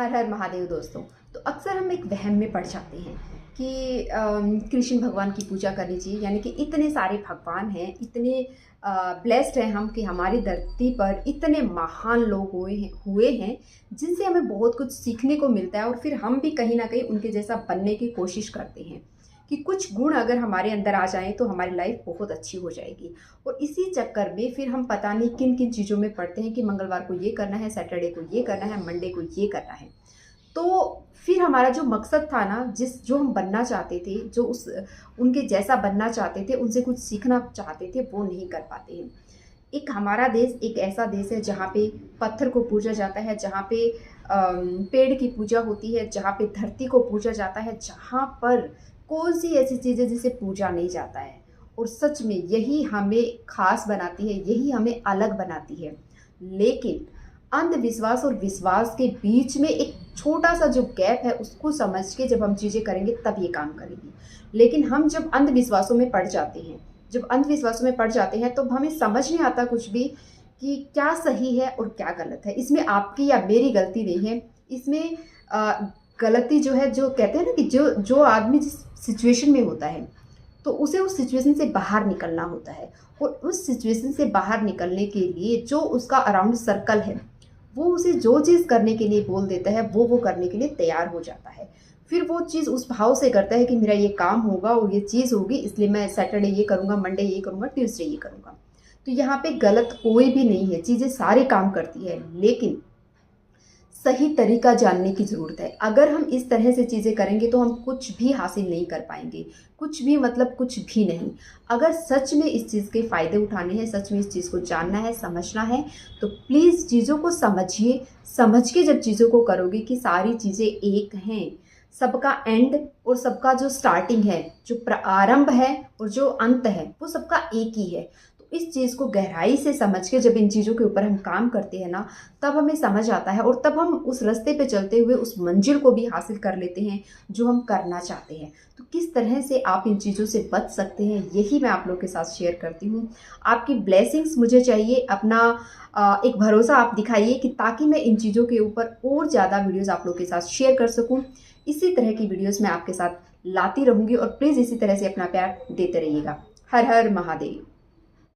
हर हर महादेव दोस्तों। तो अक्सर हम एक वहम में पड़ जाते हैं कि कृष्ण भगवान की पूजा करनी चाहिए, यानी कि इतने सारे भगवान हैं, इतने ब्लेस्ड हैं हम कि हमारी धरती पर इतने महान लोग हुए हैं जिनसे हमें बहुत कुछ सीखने को मिलता है, और फिर हम भी कहीं ना कहीं उनके जैसा बनने की कोशिश करते हैं कि कुछ गुण अगर हमारे अंदर आ जाएं तो हमारी लाइफ बहुत अच्छी हो जाएगी। और इसी चक्कर में फिर हम पता नहीं किन किन चीज़ों में पढ़ते हैं कि मंगलवार को ये करना है, सैटरडे को ये करना है, मंडे को ये करना है। तो फिर हमारा जो मकसद था ना, जो हम बनना चाहते थे, जो उस उनके जैसा बनना चाहते थे, उनसे कुछ सीखना चाहते थे, वो नहीं कर पाते हैं। एक हमारा देश एक ऐसा देश है जहाँ पे पत्थर को पूजा जाता है, जहाँ पे पेड़ की पूजा होती है, जहाँ पे धरती को पूजा जाता है, जहाँ पर कौन सी ऐसी चीज़ है जिसे पूजा नहीं जाता है। और सच में यही हमें खास बनाती है, यही हमें अलग बनाती है। लेकिन अंधविश्वास और विश्वास के बीच में एक छोटा सा जो गैप है, उसको समझ के जब हम चीज़ें करेंगे तब ये काम करेगी। लेकिन हम जब अंधविश्वासों में पड़ जाते हैं, तो हमें समझ नहीं आता कुछ भी कि क्या सही है और क्या गलत है। इसमें आपकी या मेरी गलती नहीं है। इसमें गलती जो है, जो कहते हैं ना कि जो आदमी जिस सिचुएशन में होता है तो उसे उस सिचुएशन से बाहर निकलना होता है। और उस सिचुएशन से बाहर निकलने के लिए जो उसका अराउंड सर्कल है, वो उसे जो चीज़ करने के लिए बोल देता है, वो करने के लिए तैयार हो जाता है। फिर वो चीज़ उस भाव से करता है कि मेरा ये काम होगा और ये चीज़ होगी, इसलिए मैं सैटरडे ये करूँगा, मंडे ये करूँगा, ट्यूसडे ये करूँगा। तो यहाँ पे गलत कोई भी नहीं है, चीज़ें सारे काम करती है, लेकिन सही तरीका जानने की ज़रूरत है। अगर हम इस तरह से चीज़ें करेंगे तो हम कुछ भी हासिल नहीं कर पाएंगे, कुछ भी मतलब कुछ भी नहीं। अगर सच में इस चीज़ के फ़ायदे उठाने हैं, सच में इस चीज़ को जानना है, समझना है, तो प्लीज़ चीज़ों को समझिए। समझ के जब चीज़ों को करोगे कि सारी चीज़ें एक हैं, सबका एंड और सबका जो स्टार्टिंग है, जो प्रारंभ है और जो अंत है, वो सबका एक ही है। तो इस चीज़ को गहराई से समझ के जब इन चीज़ों के ऊपर हम काम करते हैं ना, तब हमें समझ आता है, और तब हम उस रास्ते पे चलते हुए उस मंजिल को भी हासिल कर लेते हैं जो हम करना चाहते हैं। तो किस तरह से आप इन चीज़ों से बच सकते हैं, यही मैं आप लोग के साथ शेयर करती हूँ। आपकी ब्लेसिंग्स मुझे चाहिए, अपना एक भरोसा आप दिखाइए कि ताकि मैं इन चीज़ों के ऊपर और ज़्यादा वीडियोज़ आप लोग के साथ शेयर कर सकूँ। इसी तरह की वीडियोज़ मैं आपके साथ लाती रहूँगी, और प्लीज़ इसी तरह से अपना प्यार देते रहिएगा। हर हर महादेव।